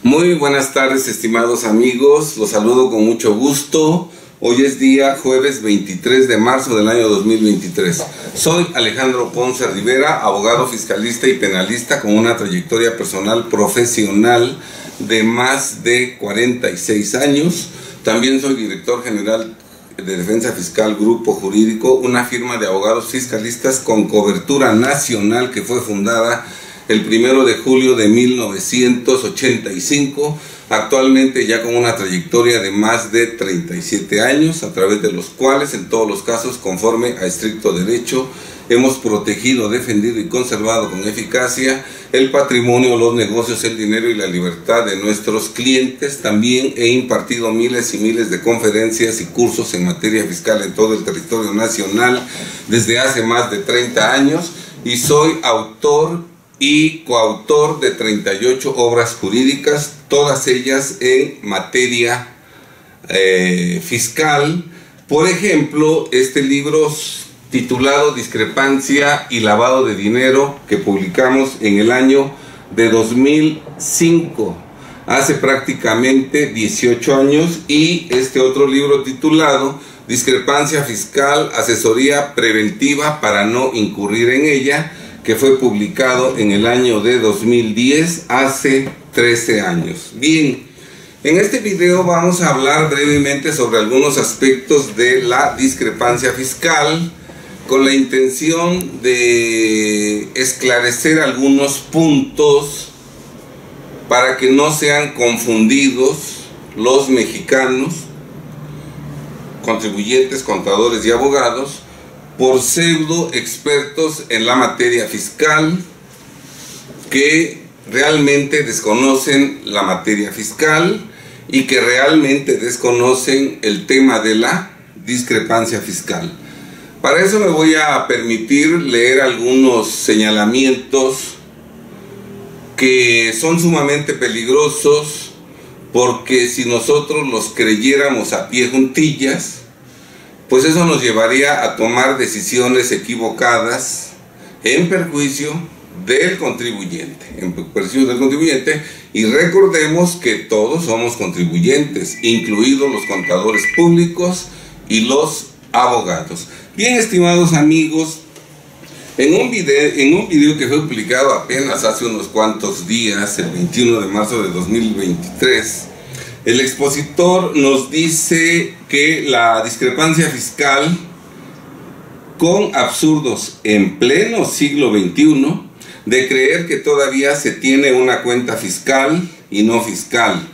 Muy buenas tardes, estimados amigos, los saludo con mucho gusto. Hoy es día jueves 23 de marzo del año 2023. Soy Alejandro Ponce Rivera, abogado fiscalista y penalista con una trayectoria personal profesional de más de 46 años. También soy director general de Defensa Fiscal Grupo Jurídico, una firma de abogados fiscalistas con cobertura nacional que fue fundada el 1 de julio de 1985, actualmente ya con una trayectoria de más de 37 años, a través de los cuales, en todos los casos, conforme a estricto derecho, hemos protegido, defendido y conservado con eficacia el patrimonio, los negocios, el dinero y la libertad de nuestros clientes. También he impartido miles y miles de conferencias y cursos en materia fiscal en todo el territorio nacional desde hace más de 30 años y soy autor y coautor de 38 obras jurídicas, todas ellas en materia fiscal. Por ejemplo, este libro titulado Discrepancia y lavado de dinero, que publicamos en el año de 2005, hace prácticamente 18 años, y este otro libro titulado Discrepancia fiscal, asesoría preventiva para no incurrir en ella, que fue publicado en el año de 2010, hace 13 años. Bien, en este video vamos a hablar brevemente sobre algunos aspectos de la discrepancia fiscal, con la intención de esclarecer algunos puntos para que no sean confundidos los mexicanos, contribuyentes, contadores y abogados, por pseudo expertos en la materia fiscal que realmente desconocen la materia fiscal y que realmente desconocen el tema de la discrepancia fiscal. Para eso me voy a permitir leer algunos señalamientos que son sumamente peligrosos, porque si nosotros los creyéramos a pie juntillas, pues eso nos llevaría a tomar decisiones equivocadas en perjuicio del contribuyente, y recordemos que todos somos contribuyentes, incluidos los contadores públicos y los abogados. Bien, estimados amigos, en un video que fue publicado apenas hace unos cuantos días, el 21 de marzo de 2023, el expositor nos dice que la discrepancia fiscal, con absurdos en pleno siglo XXI, de creer que todavía se tiene una cuenta fiscal y no fiscal,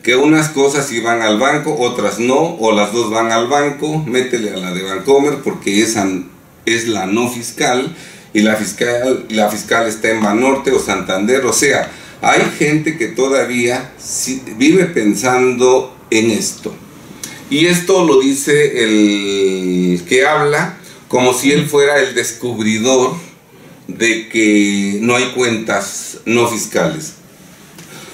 que unas cosas sí van al banco, otras no, o las dos van al banco, métele a la de Bancomer porque esa es la no fiscal, y la fiscal está en Banorte o Santander. O sea, hay gente que todavía vive pensando en esto. Y esto lo dice el que habla como si él fuera el descubridor de que no hay cuentas no fiscales.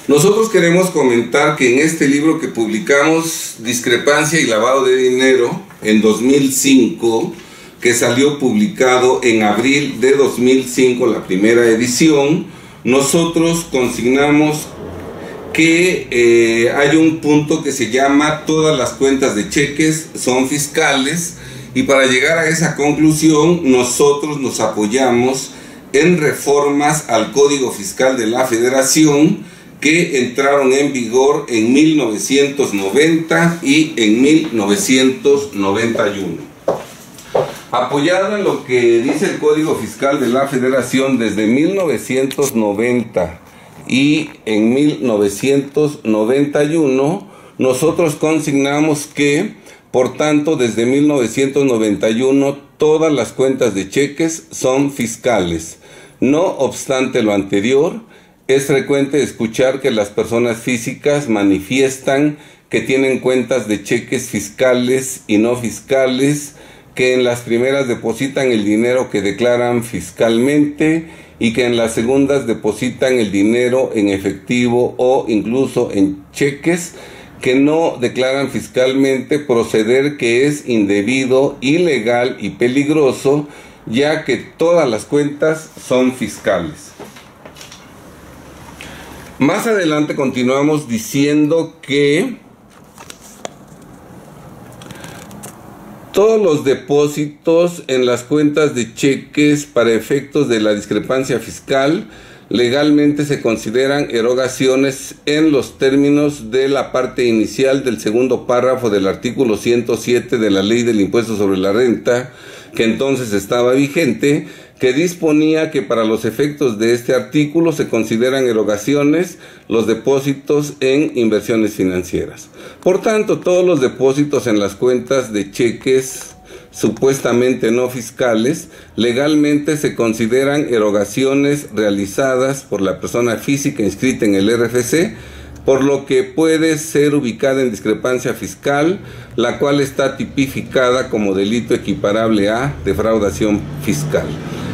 Nosotros queremos comentar que en este libro que publicamos, Discrepancia y lavado de dinero, en 2005, que salió publicado en abril de 2005, la primera edición, nosotros consignamos que hay un punto que se llama todas las cuentas de cheques son fiscales, y para llegar a esa conclusión nosotros nos apoyamos en reformas al Código Fiscal de la Federación que entraron en vigor en 1990 y en 1991. Apoyado en lo que dice el Código Fiscal de la Federación desde 1990 y en 1991, nosotros consignamos que, por tanto, desde 1991 todas las cuentas de cheques son fiscales. No obstante lo anterior, es frecuente escuchar que las personas físicas manifiestan que tienen cuentas de cheques fiscales y no fiscales, que en las primeras depositan el dinero que declaran fiscalmente y que en las segundas depositan el dinero en efectivo o incluso en cheques que no declaran fiscalmente, proceder que es indebido, ilegal y peligroso, ya que todas las cuentas son fiscales. Más adelante continuamos diciendo que todos los depósitos en las cuentas de cheques para efectos de la discrepancia fiscal legalmente se consideran erogaciones en los términos de la parte inicial del segundo párrafo del artículo 107 de la Ley del Impuesto sobre la Renta, que entonces estaba vigente, que disponía que para los efectos de este artículo se consideran erogaciones los depósitos en inversiones financieras. Por tanto, todos los depósitos en las cuentas de cheques supuestamente no fiscales, legalmente se consideran erogaciones realizadas por la persona física inscrita en el RFC, por lo que puede ser ubicada en discrepancia fiscal, la cual está tipificada como delito equiparable a defraudación fiscal.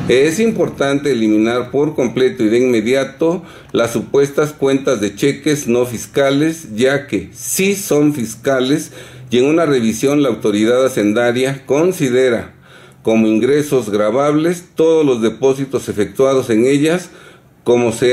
Es importante eliminar por completo y de inmediato las supuestas cuentas de cheques no fiscales, ya que sí son fiscales y en una revisión la autoridad hacendaria considera como ingresos gravables todos los depósitos efectuados en ellas, como se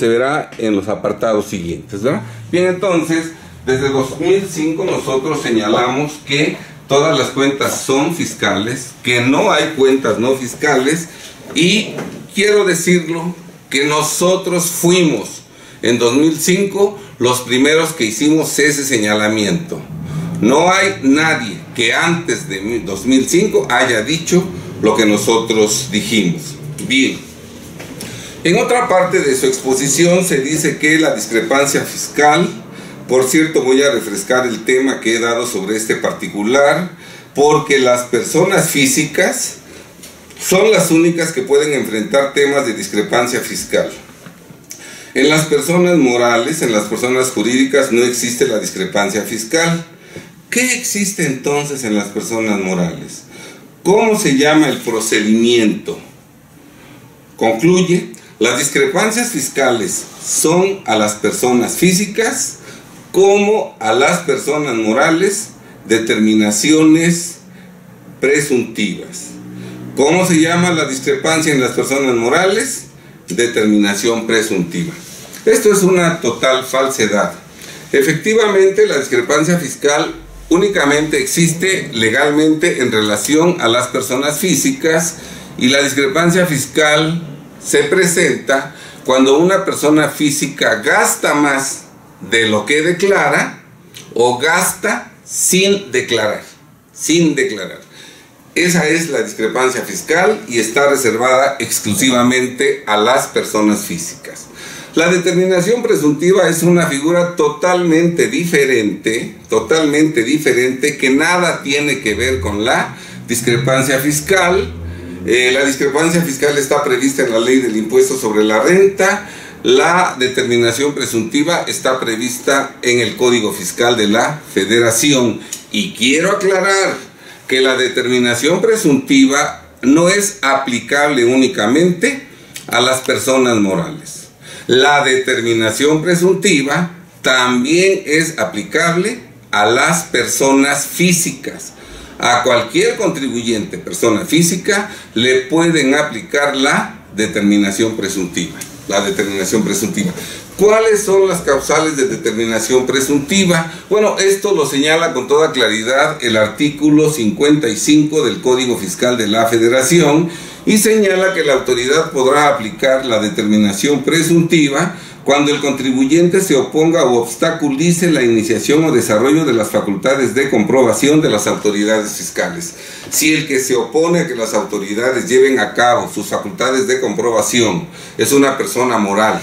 verá en los apartados siguientes, ¿verdad? Bien, entonces, desde 2005 nosotros señalamos que todas las cuentas son fiscales, que no hay cuentas no fiscales, y quiero decirlo que nosotros fuimos en 2005 los primeros que hicimos ese señalamiento. No hay nadie que antes de 2005 haya dicho lo que nosotros dijimos. Bien, en otra parte de su exposición se dice que la discrepancia fiscal, por cierto, voy a refrescar el tema que he dado sobre este particular, porque las personas físicas son las únicas que pueden enfrentar temas de discrepancia fiscal. En las personas morales, en las personas jurídicas, no existe la discrepancia fiscal. ¿Qué existe entonces en las personas morales? ¿Cómo se llama el procedimiento? Concluye, las discrepancias fiscales son a las personas físicas como a las personas morales determinaciones presuntivas. ¿Cómo se llama la discrepancia en las personas morales? Determinación presuntiva. Esto es una total falsedad. Efectivamente, la discrepancia fiscal únicamente existe legalmente en relación a las personas físicas, y la discrepancia fiscal se presenta cuando una persona física gasta más de lo que declara o gasta sin declarar. Esa es la discrepancia fiscal y está reservada exclusivamente a las personas físicas. La determinación presuntiva es una figura totalmente diferente, que nada tiene que ver con la discrepancia fiscal. La discrepancia fiscal está prevista en la Ley del Impuesto sobre la Renta. La determinación presuntiva está prevista en el Código Fiscal de la Federación. Y quiero aclarar que la determinación presuntiva no es aplicable únicamente a las personas morales. La determinación presuntiva también es aplicable a las personas físicas. A cualquier contribuyente, persona física, le pueden aplicar la determinación presuntiva. ¿Cuáles son las causales de determinación presuntiva? Bueno, esto lo señala con toda claridad el artículo 55 del Código Fiscal de la Federación, y señala que la autoridad podrá aplicar la determinación presuntiva cuando el contribuyente se oponga o obstaculice la iniciación o desarrollo de las facultades de comprobación de las autoridades fiscales. Si el que se opone a que las autoridades lleven a cabo sus facultades de comprobación es una persona moral,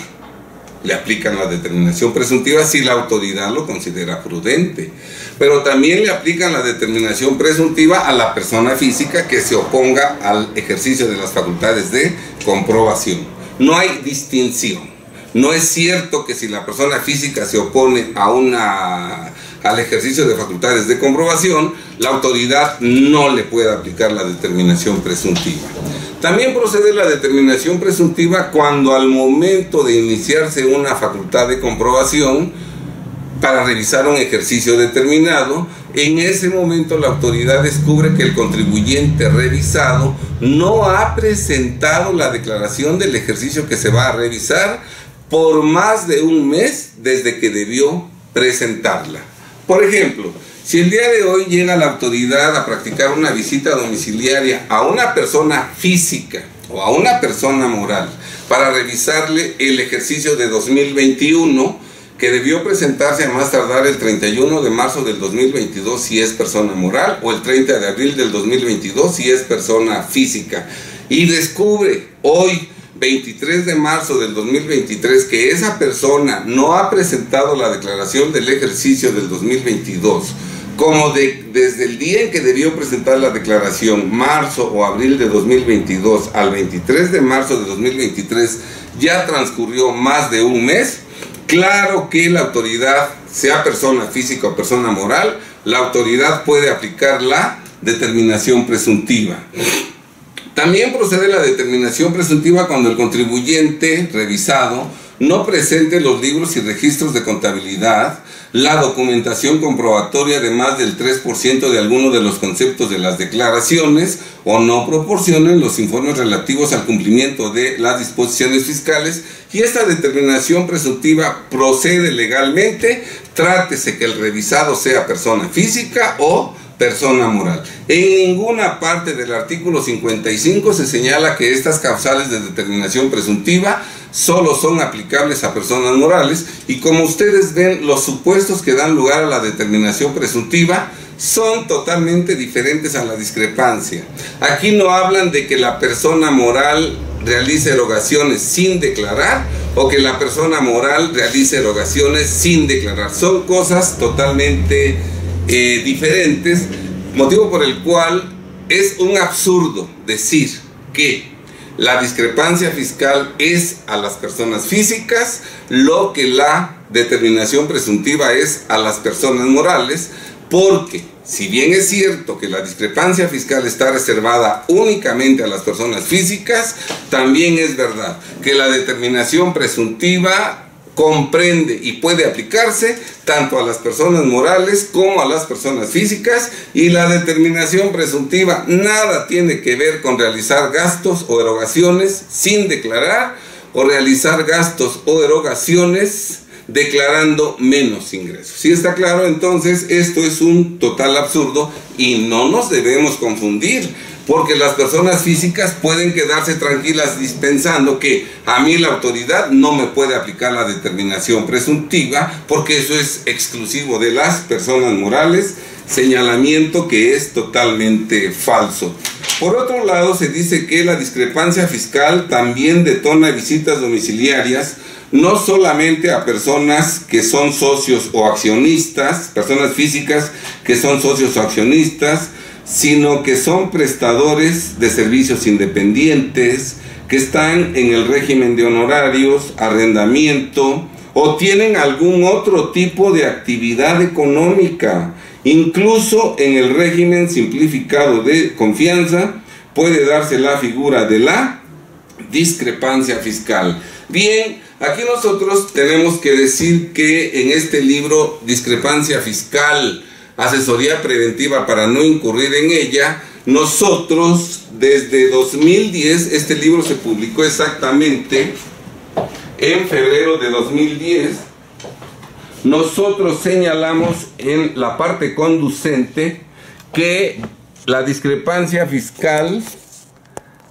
le aplican la determinación presuntiva si la autoridad lo considera prudente. Pero también le aplican la determinación presuntiva a la persona física que se oponga al ejercicio de las facultades de comprobación. No hay distinción. No es cierto que si la persona física se opone al ejercicio de facultades de comprobación, la autoridad no le puede aplicar la determinación presuntiva. También procede la determinación presuntiva cuando al momento de iniciarse una facultad de comprobación para revisar un ejercicio determinado, en ese momento la autoridad descubre que el contribuyente revisado no ha presentado la declaración del ejercicio que se va a revisar, por más de un mes desde que debió presentarla. Por ejemplo, si el día de hoy llega la autoridad a practicar una visita domiciliaria a una persona física o a una persona moral para revisarle el ejercicio de 2021, que debió presentarse a más tardar el 31 de marzo del 2022 si es persona moral, o el 30 de abril del 2022 si es persona física, y descubre hoy, 23 de marzo del 2023, que esa persona no ha presentado la declaración del ejercicio del 2022, como desde el día en que debió presentar la declaración, marzo o abril de 2022, al 23 de marzo de 2023, ya transcurrió más de un mes. Claro que la autoridad, sea persona física o persona moral, la autoridad puede aplicar la determinación presuntiva. También procede la determinación presuntiva cuando el contribuyente revisado no presente los libros y registros de contabilidad, la documentación comprobatoria de más del 3% de alguno de los conceptos de las declaraciones, o no proporcionen los informes relativos al cumplimiento de las disposiciones fiscales, y esta determinación presuntiva procede legalmente, trátese que el revisado sea persona física o persona moral. En ninguna parte del artículo 55 se señala que estas causales de determinación presuntiva solo son aplicables a personas morales, y como ustedes ven, los supuestos que dan lugar a la determinación presuntiva son totalmente diferentes a la discrepancia. Aquí no hablan de que la persona moral realice erogaciones sin declarar o que la persona moral realice erogaciones sin declarar. Son cosas totalmente diferentes, motivo por el cual es un absurdo decir que la discrepancia fiscal es a las personas físicas lo que la determinación presuntiva es a las personas morales, porque si bien es cierto que la discrepancia fiscal está reservada únicamente a las personas físicas, también es verdad que la determinación presuntiva comprende y puede aplicarse tanto a las personas morales como a las personas físicas, y la determinación presuntiva nada tiene que ver con realizar gastos o erogaciones sin declarar, o realizar gastos o erogaciones declarando menos ingresos. ¿Sí está claro? Entonces esto es un total absurdo y no nos debemos confundir, porque las personas físicas pueden quedarse tranquilas pensando que a mí la autoridad no me puede aplicar la determinación presuntiva, porque eso es exclusivo de las personas morales, señalamiento que es totalmente falso. Por otro lado, se dice que la discrepancia fiscal también detona visitas domiciliarias, no solamente a personas que son socios o accionistas, personas físicas que son socios o accionistas, sino que son prestadores de servicios independientes, que están en el régimen de honorarios, arrendamiento, o tienen algún otro tipo de actividad económica. Incluso en el régimen simplificado de confianza puede darse la figura de la discrepancia fiscal. Bien, aquí nosotros tenemos que decir que en este libro, Discrepancia Fiscal, Asesoría Preventiva para no incurrir en ella, nosotros desde 2010, este libro se publicó exactamente en febrero de 2010, nosotros señalamos en la parte conducente que la discrepancia fiscal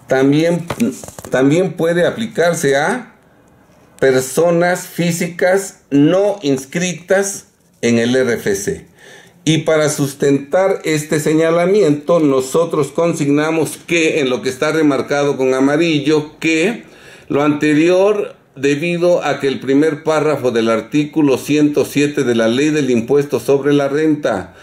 también puede aplicarse a personas físicas no inscritas en el RFC. Y para sustentar este señalamiento, nosotros consignamos que, en lo que está remarcado con amarillo, que lo anterior, debido a que el primer párrafo del artículo 107 de la Ley del Impuesto sobre la Renta,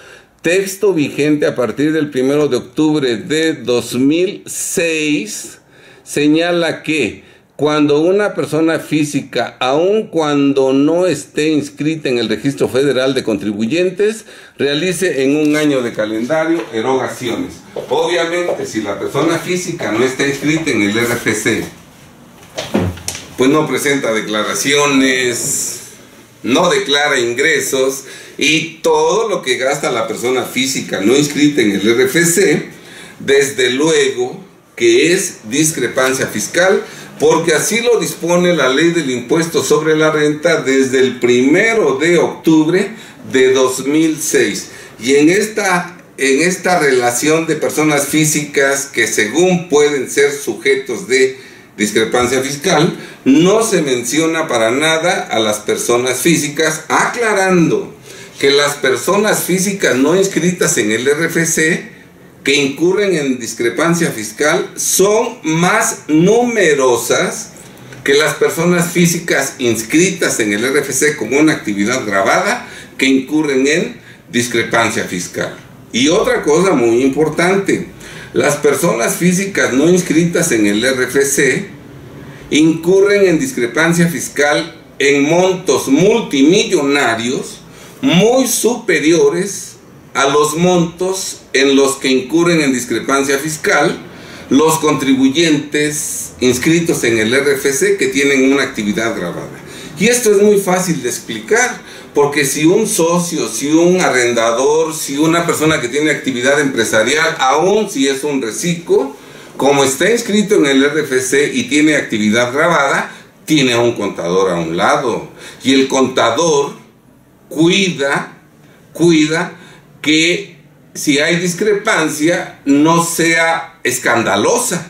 texto vigente a partir del 1 de octubre de 2006, señala que cuando una persona física, aun cuando no esté inscrita en el Registro Federal de Contribuyentes, realice en un año de calendario erogaciones. Obviamente, si la persona física no está inscrita en el RFC, pues no presenta declaraciones, no declara ingresos, y todo lo que gasta la persona física no inscrita en el RFC, desde luego que es discrepancia fiscal, porque así lo dispone la ley del impuesto sobre la renta desde el 1 de octubre de 2006. Y en esta relación de personas físicas que según pueden ser sujetos de discrepancia fiscal, no se menciona para nada a las personas físicas, aclarando que las personas físicas no inscritas en el RFC que incurren en discrepancia fiscal son más numerosas que las personas físicas inscritas en el RFC como una actividad gravada que incurren en discrepancia fiscal. Y otra cosa muy importante, las personas físicas no inscritas en el RFC incurren en discrepancia fiscal en montos multimillonarios muy superiores a los montos en los que incurren en discrepancia fiscal los contribuyentes inscritos en el RFC que tienen una actividad gravada. Y esto es muy fácil de explicar, porque si un socio, si un arrendador, si una persona que tiene actividad empresarial, aun si es un reciclo, como está inscrito en el RFC y tiene actividad gravada, tiene a un contador a un lado. Y el contador cuida que si hay discrepancia no sea escandalosa.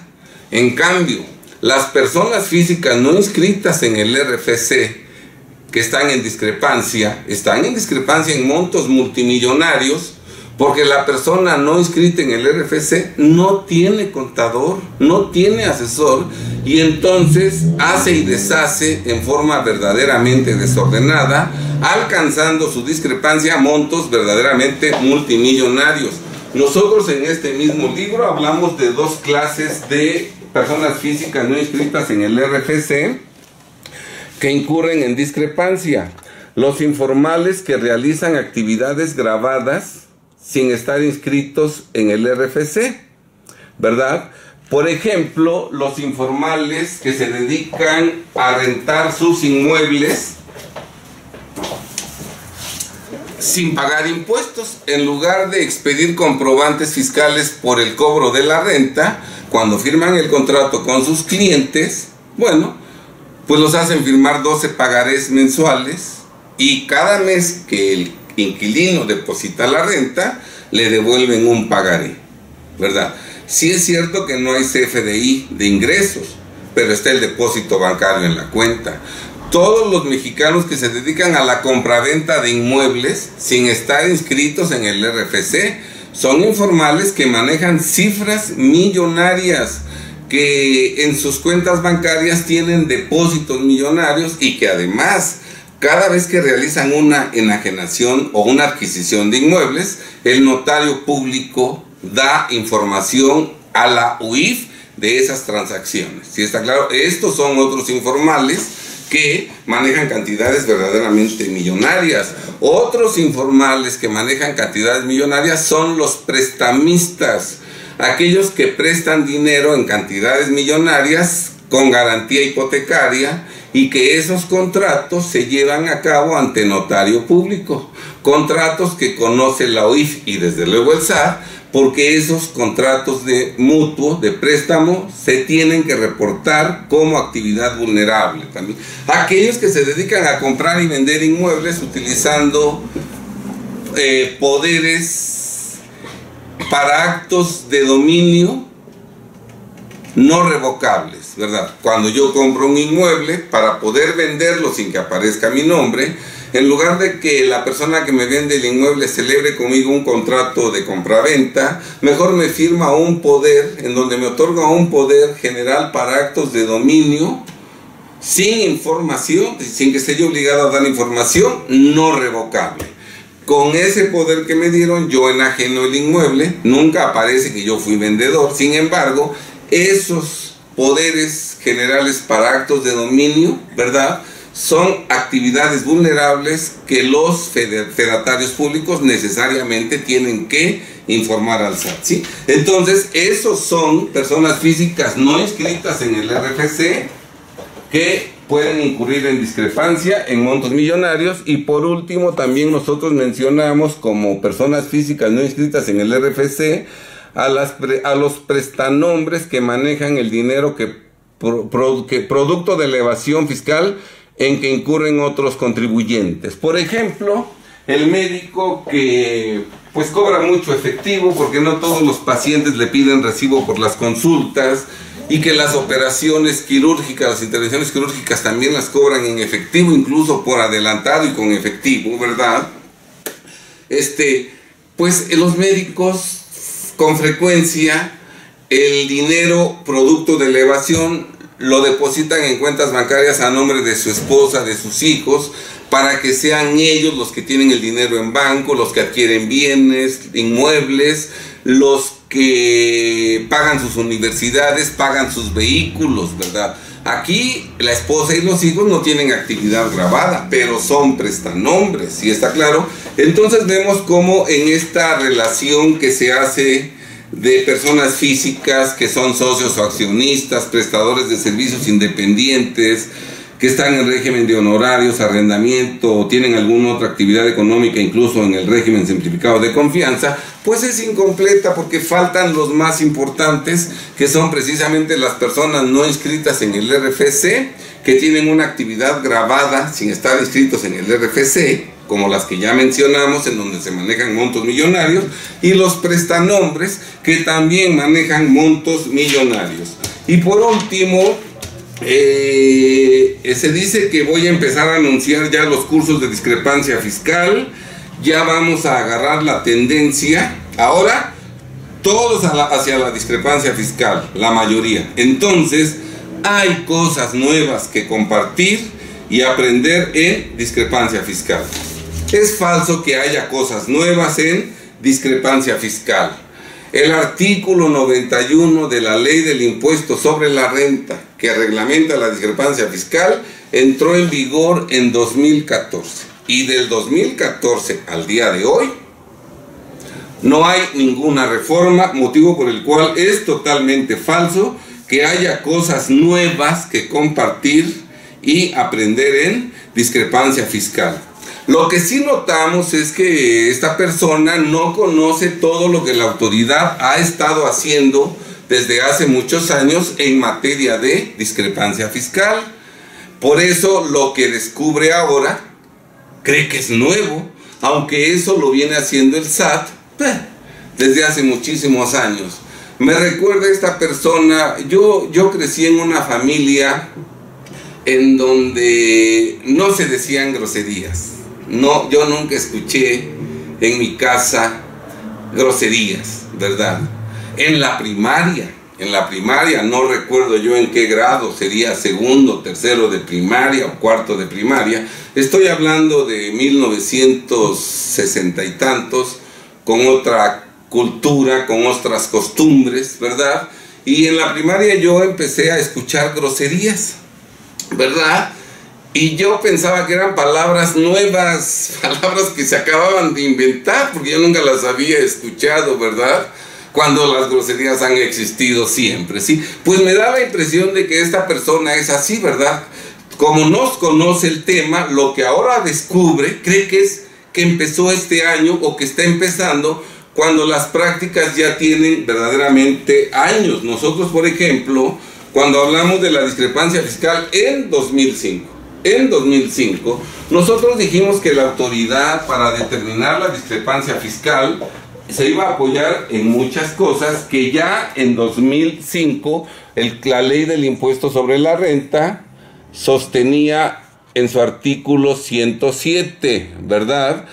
En cambio, las personas físicas no inscritas en el RFC que están en discrepancia en montos multimillonarios, porque la persona no inscrita en el RFC no tiene contador, no tiene asesor, y entonces hace y deshace en forma verdaderamente desordenada, alcanzando su discrepancia a montos verdaderamente multimillonarios. Nosotros en este mismo libro hablamos de dos clases de personas físicas no inscritas en el RFC que incurren en discrepancia: los informales que realizan actividades gravadas sin estar inscritos en el RFC, ¿verdad? Por ejemplo, los informales que se dedican a rentar sus inmuebles sin pagar impuestos. En lugar de expedir comprobantes fiscales por el cobro de la renta, cuando firman el contrato con sus clientes, bueno, pues los hacen firmar 12 pagarés mensuales, y cada mes que el inquilino deposita la renta, le devuelven un pagaré, ¿verdad? Sí es cierto que no hay CFDI de ingresos, pero está el depósito bancario en la cuenta. Todos los mexicanos que se dedican a la compraventa de inmuebles sin estar inscritos en el RFC son informales que manejan cifras millonarias, que en sus cuentas bancarias tienen depósitos millonarios, y que además cada vez que realizan una enajenación o una adquisición de inmuebles, el notario público da información a la UIF de esas transacciones. ¿Sí está claro? Estos son otros informales que manejan cantidades verdaderamente millonarias. Otros informales que manejan cantidades millonarias son los prestamistas, aquellos que prestan dinero en cantidades millonarias con garantía hipotecaria, y que esos contratos se llevan a cabo ante notario público, contratos que conoce la OIF y desde luego el SAT, porque esos contratos de mutuo, de préstamo, se tienen que reportar como actividad vulnerable también. Aquellos que se dedican a comprar y vender inmuebles utilizando poderes para actos de dominio no revocables, ¿verdad? Cuando yo compro un inmueble, para poder venderlo sin que aparezca mi nombre, en lugar de que la persona que me vende el inmueble celebre conmigo un contrato de compraventa, mejor me firma un poder en donde me otorga un poder general para actos de dominio sin información, sin que esté yo obligado a dar información no revocable. Con ese poder que me dieron, yo enajeno el inmueble, nunca aparece que yo fui vendedor. Sin embargo, esos poderes generales para actos de dominio, ¿verdad?, son actividades vulnerables que los fedatarios públicos necesariamente tienen que informar al SAT, ¿sí? Entonces, esos son personas físicas no inscritas en el RFC que pueden incurrir en discrepancia en montos millonarios. Y por último, también nosotros mencionamos como personas físicas no inscritas en el RFC a los prestanombres que manejan el dinero que producto de la evasión fiscal en que incurren otros contribuyentes. Por ejemplo, el médico que pues cobra mucho efectivo porque no todos los pacientes le piden recibo por las consultas, y que las operaciones quirúrgicas, las intervenciones quirúrgicas también las cobran en efectivo, incluso por adelantado y con efectivo, ¿verdad? Pues los médicos con frecuencia el dinero producto de la evasión lo depositan en cuentas bancarias a nombre de su esposa, de sus hijos, para que sean ellos los que tienen el dinero en banco, los que adquieren bienes, inmuebles, los que pagan sus universidades, pagan sus vehículos, ¿verdad? Aquí la esposa y los hijos no tienen actividad grabada, pero son prestanombres, ¿sí está claro? Entonces vemos cómo en esta relación que se hace de personas físicas que son socios o accionistas, prestadores de servicios independientes, que están en régimen de honorarios, arrendamiento o tienen alguna otra actividad económica, incluso en el régimen simplificado de confianza, pues es incompleta porque faltan los más importantes, que son precisamente las personas no inscritas en el RFC, que tienen una actividad grabada sin estar inscritos en el RFC, como las que ya mencionamos, en donde se manejan montos millonarios, y los prestanombres, que también manejan montos millonarios. Y por último, se dice que voy a empezar a anunciar ya los cursos de discrepancia fiscal. Ya vamos a agarrar la tendencia, ahora todos hacia la discrepancia fiscal, la mayoría. Entonces hay cosas nuevas que compartir y aprender en discrepancia fiscal. Es falso que haya cosas nuevas en discrepancia fiscal. El artículo 91 de la Ley del Impuesto sobre la Renta, que reglamenta la discrepancia fiscal, entró en vigor en 2014. Y del 2014 al día de hoy, no hay ninguna reforma, motivo por el cual es totalmente falso que haya cosas nuevas que compartir y aprender en discrepancia fiscal. Lo que sí notamos es que esta persona no conoce todo lo que la autoridad ha estado haciendo desde hace muchos años en materia de discrepancia fiscal. Por eso lo que descubre ahora cree que es nuevo, aunque eso lo viene haciendo el SAT desde hace muchísimos años. Me recuerda esta persona, yo crecí en una familia en donde no se decían groserías. No, yo nunca escuché en mi casa groserías, ¿verdad? En la primaria, no recuerdo yo en qué grado, sería segundo, tercero de primaria o cuarto de primaria. Estoy hablando de 1960 y tantos, con otra cultura, con otras costumbres, ¿verdad? Y en la primaria yo empecé a escuchar groserías, ¿verdad? Y yo pensaba que eran palabras nuevas, palabras que se acababan de inventar, porque yo nunca las había escuchado, ¿verdad? Cuando las groserías han existido siempre, ¿sí? Pues me da la impresión de que esta persona es así, ¿verdad? Como no conoce el tema, lo que ahora descubre, cree que es que empezó este año o que está empezando, cuando las prácticas ya tienen verdaderamente años. Nosotros, por ejemplo, cuando hablamos de la discrepancia fiscal en 2005, nosotros dijimos que la autoridad, para determinar la discrepancia fiscal, se iba a apoyar en muchas cosas que ya en 2005 la Ley del Impuesto sobre la Renta sostenía en su artículo 107, ¿verdad?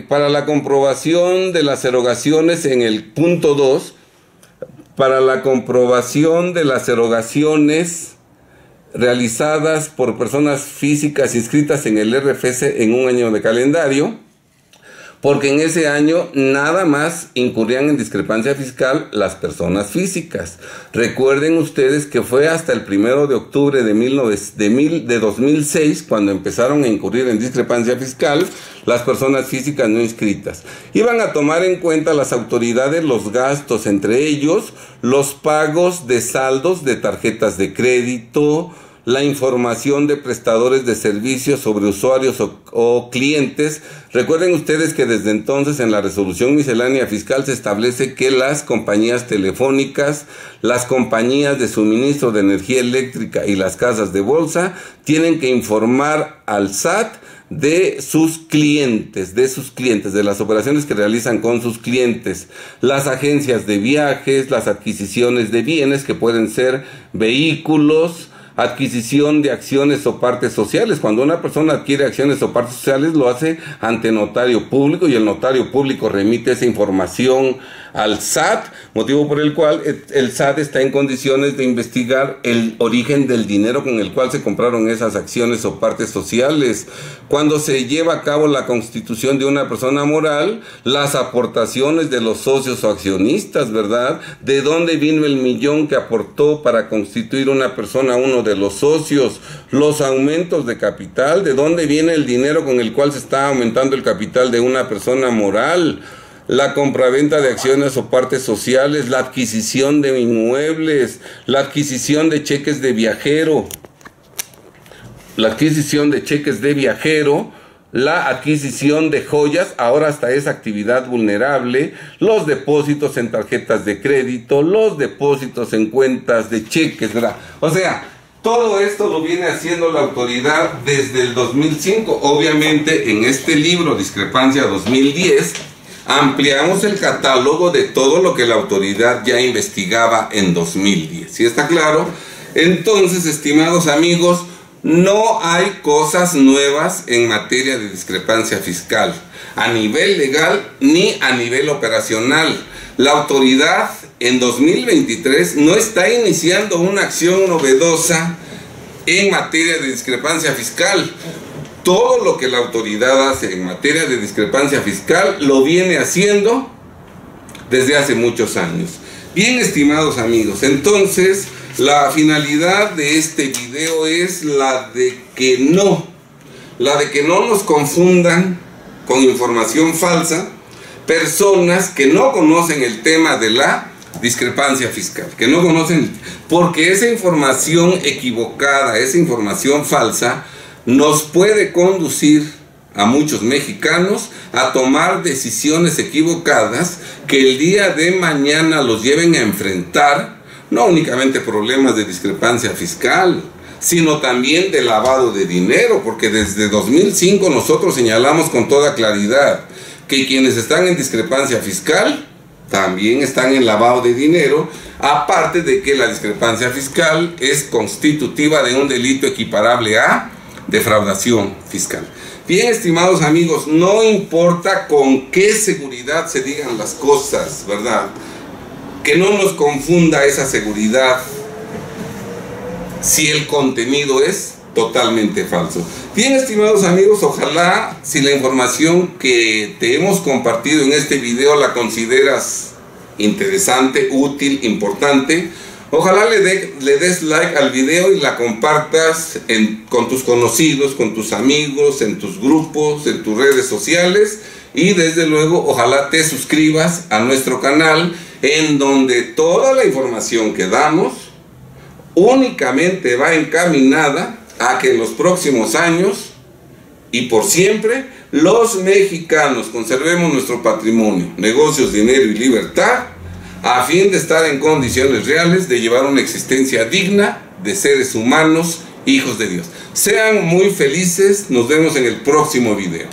Para la comprobación de las erogaciones en el punto 2, para la comprobación de las erogaciones realizadas por personas físicas inscritas en el RFC en un año de calendario, porque en ese año nada más incurrían en discrepancia fiscal las personas físicas. Recuerden ustedes que fue hasta el 1 de octubre de 2006 cuando empezaron a incurrir en discrepancia fiscal las personas físicas no inscritas. Iban a tomar en cuenta las autoridades los gastos, entre ellos los pagos de saldos de tarjetas de crédito, la información de prestadores de servicios sobre usuarios o clientes. Recuerden ustedes que desde entonces en la resolución miscelánea fiscal se establece que las compañías telefónicas, las compañías de suministro de energía eléctrica y las casas de bolsa tienen que informar al SAT de sus clientes, de las operaciones que realizan con sus clientes. Las agencias de viajes, las adquisiciones de bienes que pueden ser vehículos, adquisición de acciones o partes sociales. Cuando una persona adquiere acciones o partes sociales lo hace ante notario público y el notario público remite esa información al SAT, motivo por el cual el SAT está en condiciones de investigar el origen del dinero con el cual se compraron esas acciones o partes sociales. Cuando se lleva a cabo la constitución de una persona moral, las aportaciones de los socios o accionistas, ¿verdad? ¿De dónde vino el millón que aportó para constituir una persona uno de los socios? Los aumentos de capital, ¿de dónde viene el dinero con el cual se está aumentando el capital de una persona moral? La compraventa de acciones o partes sociales, la adquisición de inmuebles, la adquisición de cheques de viajero, la adquisición de joyas, ahora hasta esa actividad vulnerable, los depósitos en tarjetas de crédito, los depósitos en cuentas de cheques, ¿verdad? O sea, todo esto lo viene haciendo la autoridad desde el 2005. Obviamente en este libro, Discrepancia 2010, ampliamos el catálogo de todo lo que la autoridad ya investigaba en 2010. ¿Sí está claro? Entonces, estimados amigos, no hay cosas nuevas en materia de discrepancia fiscal, a nivel legal ni a nivel operacional. La autoridad en 2023 no está iniciando una acción novedosa en materia de discrepancia fiscal. Todo lo que la autoridad hace en materia de discrepancia fiscal lo viene haciendo desde hace muchos años. Bien, estimados amigos, entonces la finalidad de este video es la de que no nos confundan con información falsa personas que no conocen el tema de la discrepancia fiscal, que no conocen, porque esa información equivocada, esa información falsa, nos puede conducir a muchos mexicanos a tomar decisiones equivocadas que el día de mañana los lleven a enfrentar no únicamente problemas de discrepancia fiscal, sino también de lavado de dinero, porque desde 2005 nosotros señalamos con toda claridad que quienes están en discrepancia fiscal también están en lavado de dinero, aparte de que la discrepancia fiscal es constitutiva de un delito equiparable a defraudación fiscal. Bien, estimados amigos, no importa con qué seguridad se digan las cosas, ¿verdad? Que no nos confunda esa seguridad si el contenido es totalmente falso. Bien, estimados amigos, ojalá si la información que te hemos compartido en este video la consideras interesante, útil, importante, ojalá le des like al video y la compartas con tus conocidos, con tus amigos, en tus grupos, en tus redes sociales, y desde luego ojalá te suscribas a nuestro canal, en donde toda la información que damos únicamente va encaminada a que en los próximos años y por siempre los mexicanos conservemos nuestro patrimonio, negocios, dinero y libertad, a fin de estar en condiciones reales de llevar una existencia digna de seres humanos, hijos de Dios. Sean muy felices, nos vemos en el próximo video.